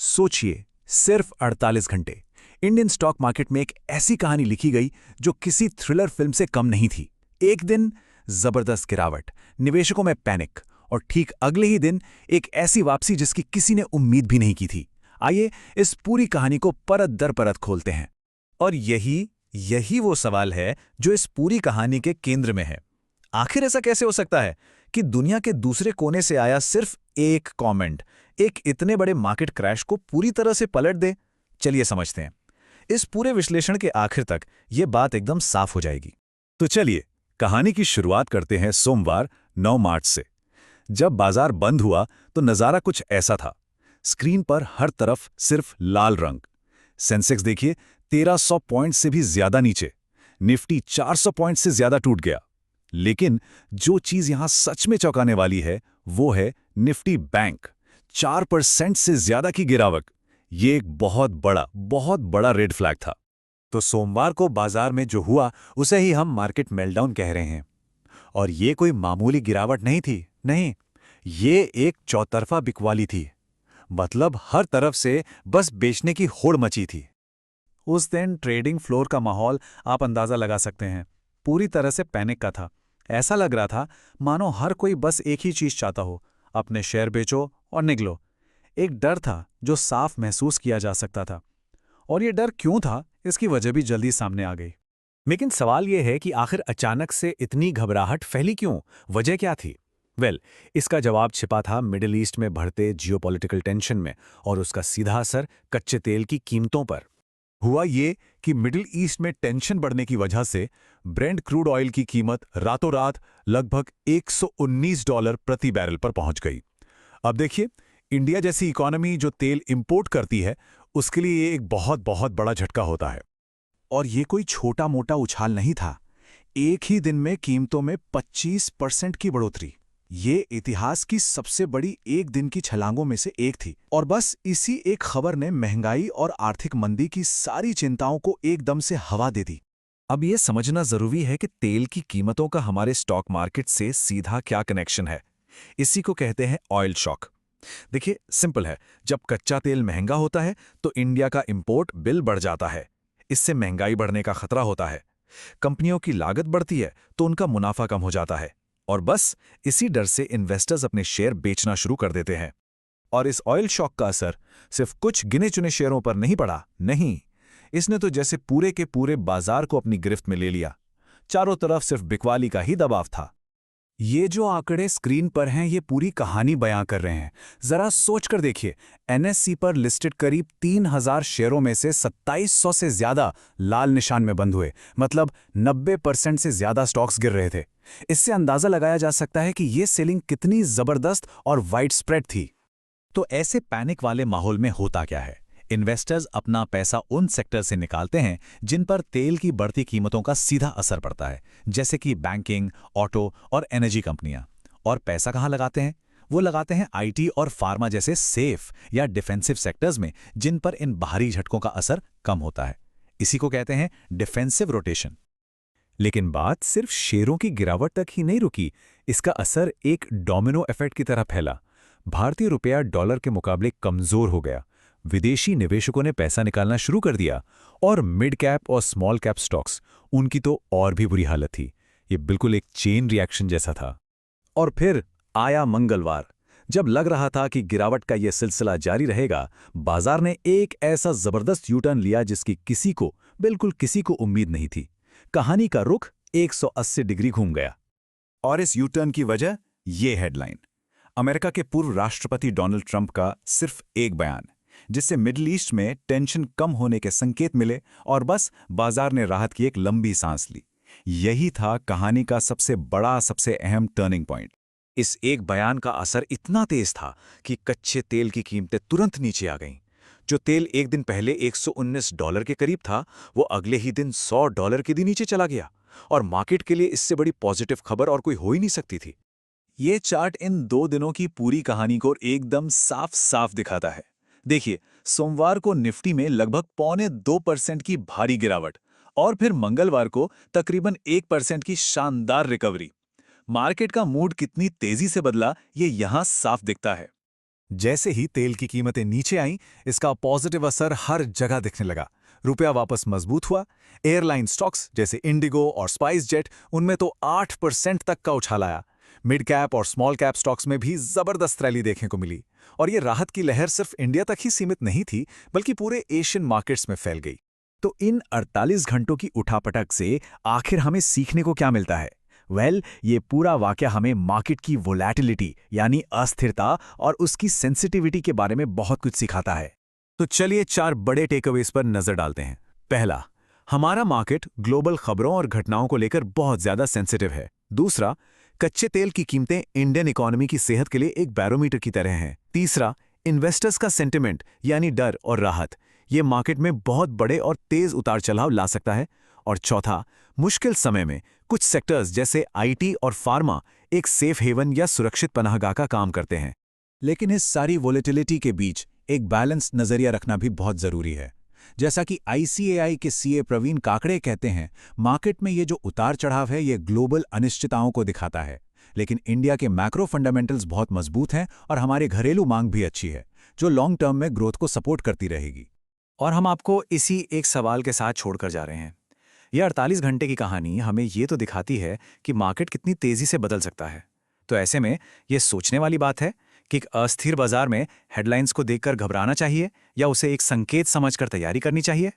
सोचिए, सिर्फ 48 घंटे इंडियन स्टॉक मार्केट में एक ऐसी कहानी लिखी गई जो किसी थ्रिलर फिल्म से कम नहीं थी। एक दिन जबरदस्त गिरावट, निवेशकों में पैनिक और ठीक अगले ही दिन एक ऐसी वापसी जिसकी किसी ने उम्मीद भी नहीं की थी। आइए इस पूरी कहानी को परत दर परत खोलते हैं। और यही यही वो सवाल है जो इस पूरी कहानी के केंद्र में है। आखिर ऐसा कैसे हो सकता है कि दुनिया के दूसरे कोने से आया सिर्फ एक कमेंट एक इतने बड़े मार्केट क्रैश को पूरी तरह से पलट दे? चलिए समझते हैं। इस पूरे विश्लेषण के आखिर तक ये बात एकदम साफ हो जाएगी। तो चलिए कहानी की शुरुआत करते हैं सोमवार 9 मार्च से। जब बाजार बंद हुआ तो नज़ारा कुछ ऐसा था। स्क्रीन पर हर तरफ सिर्फ लाल रंग। सेंसेक्स देखिए 1300 पॉइंट से भी ज्यादा नीचे, निफ्टी 400 पॉइंट से ज्यादा टूट गया। लेकिन जो चीज यहां सच में चौंकाने वाली है वो है निफ्टी बैंक। 4% से ज्यादा की गिरावट। ये एक बहुत बड़ा रेड फ्लैग था। तो सोमवार को बाजार में जो हुआ उसे ही हम मार्केट मेल्टडाउन कह रहे हैं। और ये कोई मामूली गिरावट नहीं थी, नहीं, ये एक चौतरफा बिकवाली थी। मतलब हर तरफ से बस बेचने की होड़ मची थी। उस दिन ट्रेडिंग फ्लोर का माहौल आप अंदाजा लगा सकते हैं, पूरी तरह से पैनिक का था। ऐसा लग रहा था मानो हर कोई बस एक ही चीज चाहता हो, अपने शेयर बेचो और निकलो। एक डर था जो साफ महसूस किया जा सकता था। और ये डर क्यों था, इसकी वजह भी जल्दी सामने आ गई। लेकिन सवाल यह है कि आखिर अचानक से इतनी घबराहट फैली क्यों? वजह क्या थी? इसका जवाब छिपा था मिडिल ईस्ट में बढ़ते जियोपॉलिटिकल टेंशन में और उसका सीधा असर कच्चे तेल की कीमतों पर। हुआ ये कि मिडिल ईस्ट में टेंशन बढ़ने की वजह से ब्रेंट क्रूड ऑयल की कीमत रातों रात लगभग $119 प्रति बैरल पर पहुंच गई। अब देखिए, इंडिया जैसी इकोनॉमी जो तेल इंपोर्ट करती है, उसके लिए ये एक बहुत बड़ा झटका होता है। और ये कोई छोटा मोटा उछाल नहीं था। एक ही दिन में कीमतों में 25% की बढ़ोतरी। ये इतिहास की सबसे बड़ी एक दिन की छलांगों में से एक थी। और बस इसी एक खबर ने महंगाई और आर्थिक मंदी की सारी चिंताओं को एकदम से हवा दे दी। अब ये समझना जरूरी है कि तेल की कीमतों का हमारे स्टॉक मार्केट से सीधा क्या कनेक्शन है। इसी को कहते हैं ऑयल शॉक। देखिए, सिंपल है, जब कच्चा तेल महंगा होता है तो इंडिया का इंपोर्ट बिल बढ़ जाता है। इससे महंगाई बढ़ने का खतरा होता है। कंपनियों की लागत बढ़ती है तो उनका मुनाफा कम हो जाता है। और बस इसी डर से इन्वेस्टर्स अपने शेयर बेचना शुरू कर देते हैं। और इस ऑयल शॉक का असर सिर्फ कुछ गिने चुने शेयरों पर नहीं पड़ा, नहीं, इसने तो जैसे पूरे के पूरे बाजार को अपनी गिरफ्त में ले लिया। चारों तरफ सिर्फ बिकवाली का ही दबाव था। ये जो आंकड़े स्क्रीन पर हैं ये पूरी कहानी बयां कर रहे हैं। जरा सोचकर देखिए, एनएससी पर लिस्टेड करीब 3000 शेयरों में से 2700 से ज्यादा लाल निशान में बंद हुए। मतलब 90% से ज्यादा स्टॉक्स गिर रहे थे। इससे अंदाजा लगाया जा सकता है कि ये सेलिंग कितनी जबरदस्त और वाइड स्प्रेड थी। तो ऐसे पैनिक वाले माहौल में होता क्या है? इन्वेस्टर्स अपना पैसा उन सेक्टर से निकालते हैं जिन पर तेल की बढ़ती कीमतों का सीधा असर पड़ता है, जैसे कि बैंकिंग, ऑटो और एनर्जी कंपनियां। और पैसा कहां लगाते हैं? वो लगाते हैं आईटी और फार्मा जैसे सेफ या डिफेंसिव सेक्टर्स में, जिन पर इन बाहरी झटकों का असर कम होता है। इसी को कहते हैं डिफेंसिव रोटेशन। लेकिन बात सिर्फ शेयरों की गिरावट तक ही नहीं रुकी। इसका असर एक डोमिनो इफेक्ट की तरह फैला। भारतीय रुपया डॉलर के मुकाबले कमजोर हो गया। विदेशी निवेशकों ने पैसा निकालना शुरू कर दिया। और मिड कैप और स्मॉल कैप स्टॉक्स, उनकी तो और भी बुरी हालत थी। ये बिल्कुल एक चेन रिएक्शन जैसा था। और फिर आया मंगलवार। जब लग रहा था कि गिरावट का यह सिलसिला जारी रहेगा, बाजार ने एक ऐसा जबरदस्त यूटर्न लिया जिसकी बिल्कुल किसी को उम्मीद नहीं थी। कहानी का रुख 180 डिग्री घूम गया। और इस यूटर्न की वजह ये हेडलाइन। अमेरिका के पूर्व राष्ट्रपति डोनाल्ड ट्रंप का सिर्फ एक बयान, जिससे मिडिल ईस्ट में टेंशन कम होने के संकेत मिले और बस बाजार ने राहत की एक लंबी सांस ली। यही था कहानी का सबसे बड़ा, सबसे अहम टर्निंग पॉइंट। इस एक बयान का असर इतना तेज था कि कच्चे तेल की कीमतें तुरंत नीचे आ गईं। जो तेल एक दिन पहले $119 के करीब था, वो अगले ही दिन $100 के नीचे चला गया। और मार्केट के लिए इससे बड़ी पॉजिटिव खबर और कोई हो ही नहीं सकती थी। ये चार्ट इन 2 दिनों की पूरी कहानी को एकदम साफ साफ दिखाता है। देखिए, सोमवार को निफ्टी में लगभग 1.25% की भारी गिरावट और फिर मंगलवार को तकरीबन 1% की शानदार रिकवरी। मार्केट का मूड कितनी तेजी से बदला, ये यहां साफ दिखता है। जैसे ही तेल की कीमतें नीचे आईं, इसका पॉजिटिव असर हर जगह दिखने लगा। रुपया वापस मजबूत हुआ। एयरलाइन स्टॉक्स जैसे इंडिगो और स्पाइस जेट, उनमें तो 8% तक का उछाल आया। मिड कैप और स्मॉल कैप स्टॉक्स में भी जबरदस्त रैली देखने को मिली। और ये राहत की लहर सिर्फ इंडिया तक ही सीमित नहीं थी, बल्कि पूरे एशियन मार्केट्स में फैल गई। तो इन 48 घंटों की उठापटक से आखिर हमें सीखने को क्या मिलता है? ये पूरा वाकया हमें मार्केट की वोलैटिलिटी यानी अस्थिरता और उसकी सेंसिटिविटी के बारे में बहुत कुछ सिखाता है। तो चलिए 4 बड़े टेकअवेज पर नजर डालते हैं। पहला, हमारा मार्केट ग्लोबल खबरों और घटनाओं को लेकर बहुत ज्यादा सेंसिटिव है। दूसरा, कच्चे तेल की कीमतें इंडियन इकोनॉमी की सेहत के लिए एक बैरोमीटर की तरह हैं। तीसरा, इन्वेस्टर्स का सेंटिमेंट यानी डर और राहत, ये मार्केट में बहुत बड़े और तेज उतार चढ़ाव ला सकता है। और चौथा, मुश्किल समय में कुछ सेक्टर्स जैसे आईटी और फार्मा एक सेफ हेवन या सुरक्षित पनाहगाह का काम करते हैं। लेकिन इस सारी वोलेटिलिटी के बीच एक बैलेंस नजरिया रखना भी बहुत जरूरी है। जैसा कि आईसीएआई के सीए प्रवीण काकड़े कहते हैं, मार्केट में ये जो उतार चढ़ाव है ये ग्लोबल अनिश्चितताओं को दिखाता है। लेकिन इंडिया के मैक्रो फंडामेंटल्स बहुत मजबूत हैं और हमारे घरेलू मांग भी अच्छी है, जो लॉन्ग टर्म में ग्रोथ को सपोर्ट करती रहेगी। और हम आपको इसी एक सवाल के साथ छोड़कर जा रहे हैं। यह 48 घंटे की कहानी हमें ये तो दिखाती है कि मार्केट कितनी तेजी से बदल सकता है। तो ऐसे में ये सोचने वाली बात है कि एक अस्थिर बाजार में हेडलाइंस को देखकर घबराना चाहिए या उसे एक संकेत समझकर तैयारी करनी चाहिए।